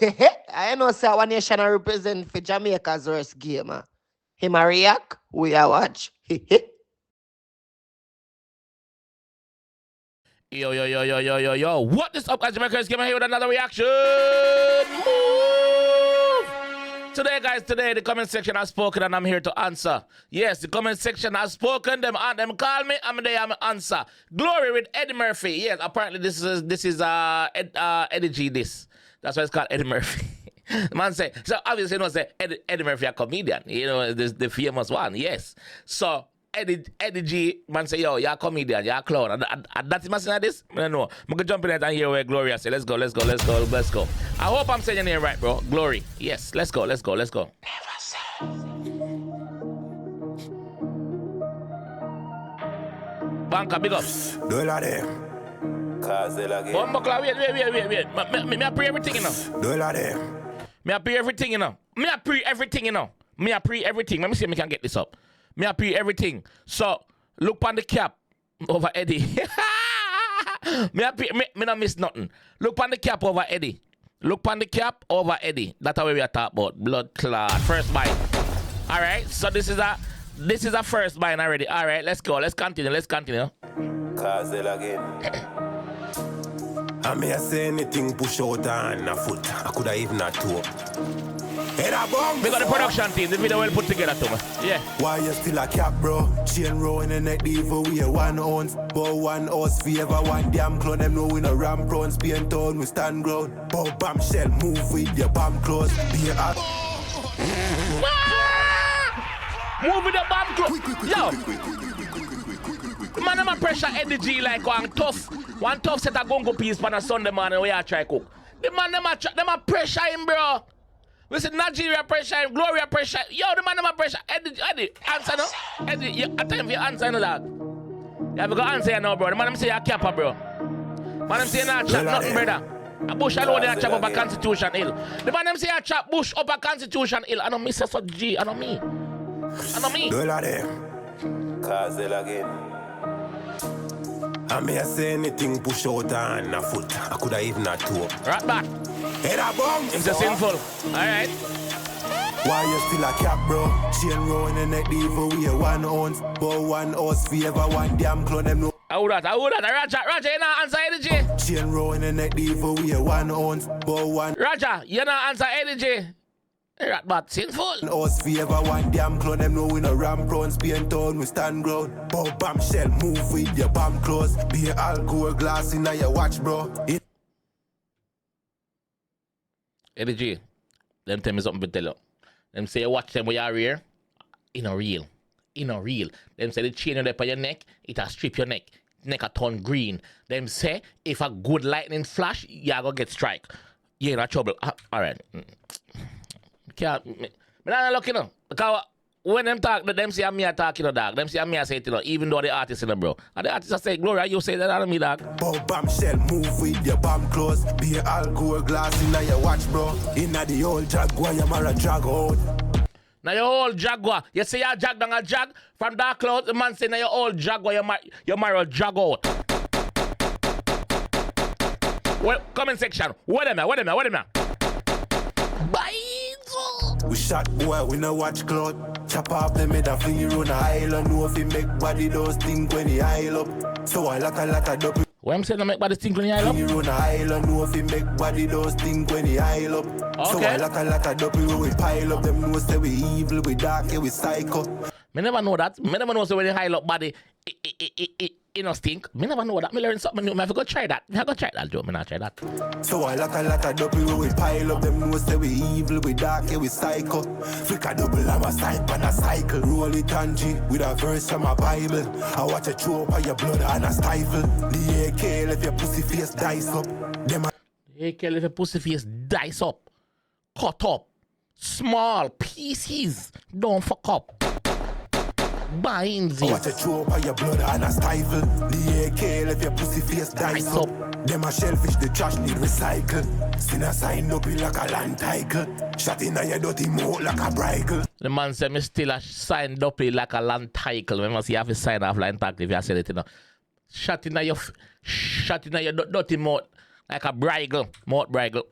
I know say one nation I represent for Jamaica's worst game. Him a react, we a watch. Yo, yo, yo, yo, yo, yo, yo. What is up, guys? JAMAICA'S came here with another reaction. Move! Today, guys, the comment section has spoken and I'm here to answer. Yes, the comment section has spoken. Them call me, I'm there, I'm answer. Glory with Eddie Murphy. Yes, apparently this is Eddy G this. That's why it's called Eddie Murphy. The man say, so obviously you know say Eddie Murphy a comedian. You know, the famous one, yes. So Eddy G, man say, yo, you're a comedian, you're a clown. And that's the saying this? I don't know. I'm going to jump in it and hear where Gloria say, let's go. I hope I'm saying your name right, bro. Glory. Yes, let's go. Never say. Banka, big up. $1 there. Bumbleclaw, wait. Me I pre everything, you know. $1 there. Me I pre everything, you know. Me I pre everything. Let me see if I can get this up. Me I pre everything. So, look on the cap over Eddy. me not miss nothing. Look on the cap over Eddy. That's how we are talking about. Blood clot. First bite. Alright, so this is a first bite already. Alright, let's go. Let's continue. 𝐑𝐄𝐀𝐂𝐓𝐈𝐎𝐍 again. I may say anything push out on a foot. I could have even a toe. We got the production team. The video well put together too. Yeah. Why you still a cap, bro? Chain row in the neck, evil we a 1 ounce. But 1 ounce favor, 1 damn clone. Them know we no ram prawns, Spain town, we stand ground. But bam shell, move with your bam clothes. Be a move with the bam clothes. Yo. Man, I'm a pressure Eddy G like one tough set of gongo piece on a Sunday morning where I try cook. The man, them a pressure him, bro. We said Nigeria pressure him, Gloria pressure. Yo, the man, them a pressure. Eddy, answer no. Eddy, a time for you answer no, dog. You have to go answer you now, bro. The man, them say you're capper, bro. Man, them say you're not chat nothing, brother. A bush alone, they chop up a Constitution Hill. The man, them say you chop bush up a Constitution Hill. I don't miss a G, I don't me. $1 there. 𝐑𝐂𝐓𝐈𝐎𝐍 again. I may say anything push out on a foot. I could have even a toe. Right back. Head a bounce. It's a sinful. Alright. Why you still a cap, bro? Chain row in the neck, evil we a 1 ounce. But 1 ounce favor, 1 damn clone. Them know. How that? Roger, you not answer Eddy G. Chain row in the neck, evil we a 1 ounce. But 1. Roger, you not answer Eddy G. Right, but sinful. Us favor, 1 damn clone. Them know we no ram prawns, Spain town, we stand ground. But bam shell, move with your bam clothes. Be a alcohol glass in your watch, bro. Eddy G, them tell me something to tell you. Them say you watch them when you're real. It not real. Them say the chain you up on your neck, it'll strip your neck. Neck a turn green. Them say if a good lightning flash, you're gonna get strike. You ain't in trouble. Alright. Me not looking now. Because when them talk, them say I'm me talking, dog. Them say I'm me say it, even though the artist in them, bro. And the artist say, Gloria, you say that on me, dog. Bam shell, move with your bam clothes. Be a alcohol glass in your watch, bro. Inna the old Jaguar, you mara drag out. Now your old Jaguar, you say you jag down a jag from dark clouds, the man say now your old Jaguar, you marry drag out. Well, comment section. What am I? Bye. We shot boy, we no watch cloud. Chop off them head and fling it on the island. Know if he make body those things when he aisle up. So I like a double. What I'm saying, I make body think when he aisle up? Fling it on the island. Know if he make body those things when he aisle up. Okay. So I like a double when we pile up. Them know say we evil, we dark, yeah, we psycho. Me never know that. Me never know say when he aisle up body, it no stink. Me never know that. Me learn something new. Me have to go try that. Joe. Me not try that. So I like a double when we pile up. Them know say we evil, we dark, yeah, we psycho. Flick a double, I'm a side on a cycle. Roll it on G with a verse from a Bible. I watch a chew up on your blood and a stifle. The AK if your pussy face dice up. Them a The AK if your pussy face dice up. Cut up. Small pieces. Don't fuck up. Binds it. Watch a chew up on your blood and a stifle. The AK if your pussy face dice up. Them a shellfish, the trash need recycle. Sin a sign up like a land tiger. Shot in a your dirty mouth like a bridle. The man said me still a signed up like a land title. Remember, see, you have to sign off land title if you say it, you know. Shot in a your dirty mouth Like a bridle, mouth bridle.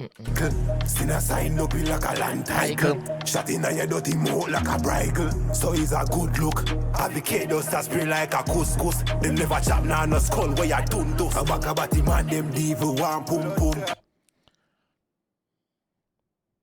Sinner sign up like a land title. Shot in your dirty mouth like a bridle. So he's a good look. Have the kid does that spray like a couscous. Them never chop now no skull where you done those. A back about the man them devil one pum pum.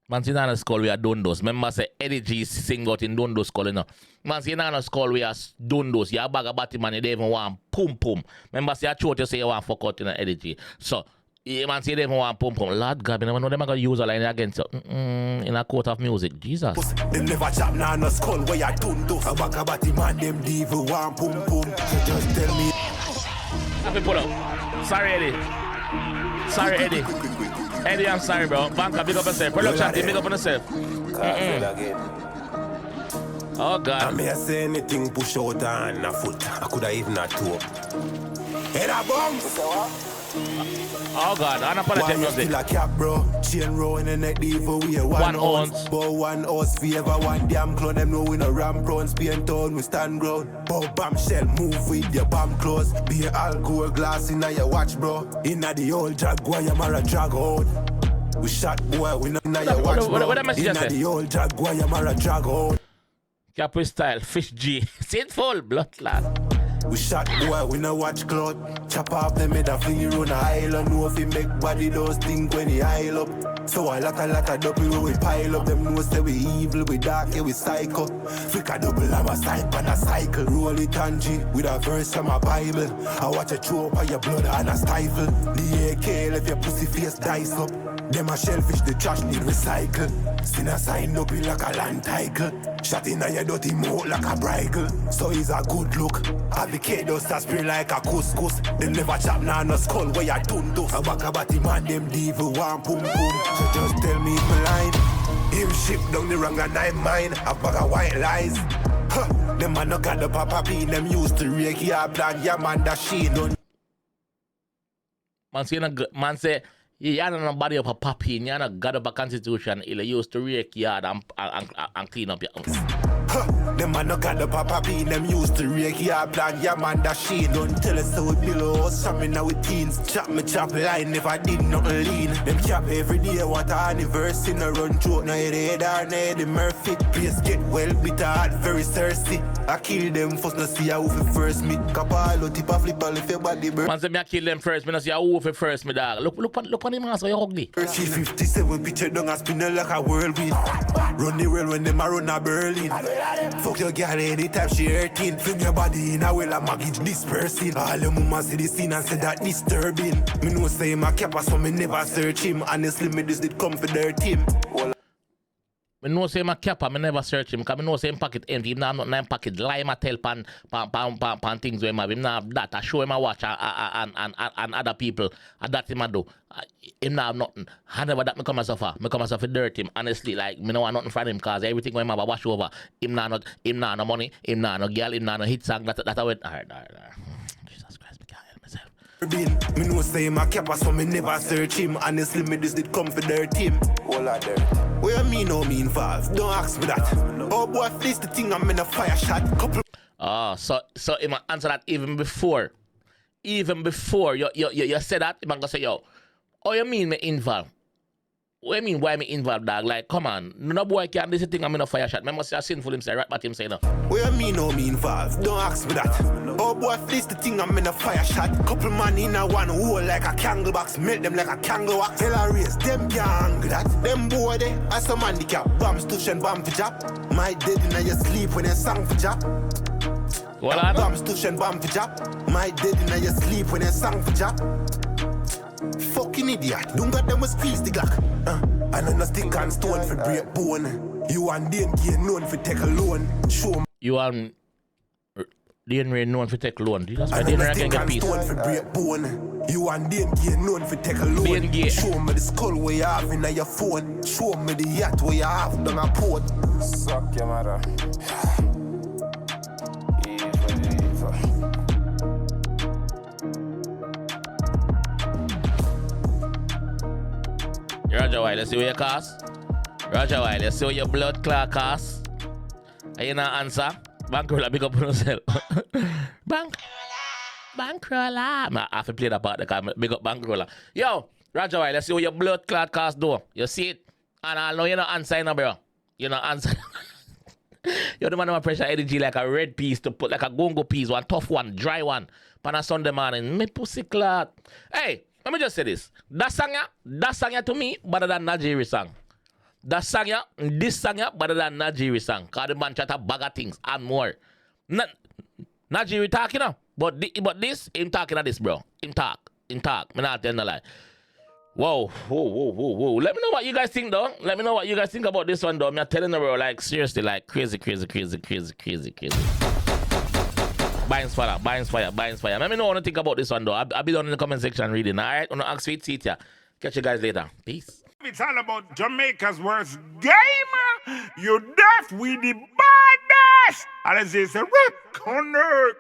Man, see now skull we are dundos. Remember say Eddy G sing out in dundos skull, you know. Man, see now skull we are dundos. You bag about the man, you don't even want pum pum. Remember say I throat you say you want fuck out in Eddy G. So, yeah, man, see you don't even want pum pum. Lord God, you never know them are going to use a line against you. In a court of music. Jesus. Them never chop now no skull where you dundos. A back about the man, them devil one pum pum. So just tell me. Happy pull up. Sorry, Eddy. Sorry, Eddy. Eddy, I'm sorry, bro. Banker, big up yourself. Production team, big up on yourself. Oh, God. I may say anything push out on a foot. I could have even a toe. Head a bounce. Oh, God. I'm not playing music. Still a cap, bro. Chain row in the neck, evil we a one ounce. But 1 ounce for ever one damn clone. Them know we no ram bronze. Paint town, we stand ground. But bombshell, move with your bomb close. Be a alcohol glass in your watch, bro. Inna the old Jaguar, you mara drag out. We shot boy, we not in your watch, bro. Inna the old Jaguar, you mara drag out. Capri style, fish G. Sinful, blood lad. We shot boy, we no watch cloud. Chop off them head and fling it round the island. Know if he make body those think when he aisle up. So a lot of double when we pile up. Them know say we evil, we dark, yeah, we psycho. Flick a double, I'm a snipe and a cycle. Roll it on G with a verse from a Bible. I watch a chew up on your blood and a stifle. The AK left your pussy face dice up. Them a shellfish, the trash need recycle. Sinner sign up like a land title. Shot in your dirty mouth like a bridle. So he's a good look. Have the kid does that spray like a couscous. Them never chop now no skull where you done those. A back about the man, them devil one pum pum. So just tell me my line. Him ship down the wrong and I'm mine. A bag of white lies. Huh. Them man no got the papa pin. Them used to rake your plan. Yeah man that she done. Man say you don't nobody up a puppy, you don't got up a constitution, you used to rake yard and clean up your house. Them man no got the papa bean, them used to rake your plan, yeah man that she don't tell us so we below us, some now with teens. Chop me chop line, never did nothing lean. Them chop every day, what a anniversary, no run throat, no head or no Eddie Murphy. Place get well bitter, heart very thirsty. I kill them first, no see who fi first me. Capalo, tip a flip, if your body burn. Man say me I kill them first, me no see who fi first me dog. Look on him ass, you're ugly. 57 picture down a spinner like a whirlwind. Run the world when them a run a Berlin. Fuck your girl anytime she hurting. Fling your body in a well and mortgage dispersing. All the mama see the scene and say that disturbing. Me know say my kappa so me never search him. Honestly me this did come for their team. Me know say my kappa, me never search him. Cause me know say him pocket empty. Him not nothing in pocket. Lie my tell pan things where him have. Him not have that. I show him a watch and other people. And that him a do. Him not have nothing. However that me come as suffer. Me come as suffer dirt him. Honestly, like me no want nothing from him. Cause everything when him have a wash over. Him not no money. Him not no girl. Him not no hit song. That I went. Alright. Jesus Christ, me can't help myself. Me know say my kappa so me never search him. Honestly me this did come for their team. All of dirt. What you mean no me involved? Don't ask me that. Oh boy, this the thing I'm in a fire shot. Couple. So him answer that even before you said that, him gonna say yo. Oh you mean me involved? What you mean why me involved, dog? Like come on, no boy can this thing I'm in a fire shot. Remember say sinful him say right but him say no. What you mean no me involved? Don't ask me that. Oh boy, this the thing I'm in a fire shot. Couple man in a one hole like a candle box. Melt them like a candle wax. Tell a race, them can't that. Them boy they as some handicap. Bombs touch and bomb for job. My dead in your sleep when they sang for job. What on? Bombs touch and bomb for job. My dead in your sleep when they sang for job. Fucking idiot. Don't got them a squeeze the Glock. And on a stick and stone for break bone. You and DNK known for take a loan. Show me. You and DNK known for take loan. That's why DNK can get peace. For break bone. You and DNK known for take a loan. Show me the skull where you have in your phone. Show me the yacht where you have on a port. Suck your mother. Roger White, let's see what your cost. Roger White, let's see what your blood clot cost. Are you not answer? Bankroller, big up on yourself. Bankroller. I have to play that part because big up Bankroller. Yo, Roger, why? Let's see what your blood clot cast do. You see it? And I know you're not answering, bro. You're not answering. You're the man who pressure energy like a red piece to put like a gongo piece, one tough one, dry one. Pan a Sunday morning, me pussy clot. Hey, let me just say this. That song to me better than Nigerian song. This song better than Nigerian song. Cause the man chat a bag of things and more. Nigerian talking now, but this, him talking at this, bro. Him talk. Me not telling a lie. Whoa. Let me know what you guys think, though. Let me know what you guys think about this one, though. I'm telling you, bro, like, seriously, like, crazy. Buying's fire. Let me know what you think about this one, though. I'll be down in the comment section reading, all right? On the ask feet seat, yeah. Catch you guys later. Peace. It's all about Jamaica's worst gamer. You deaf with the baddest. And as they say, rock on earth.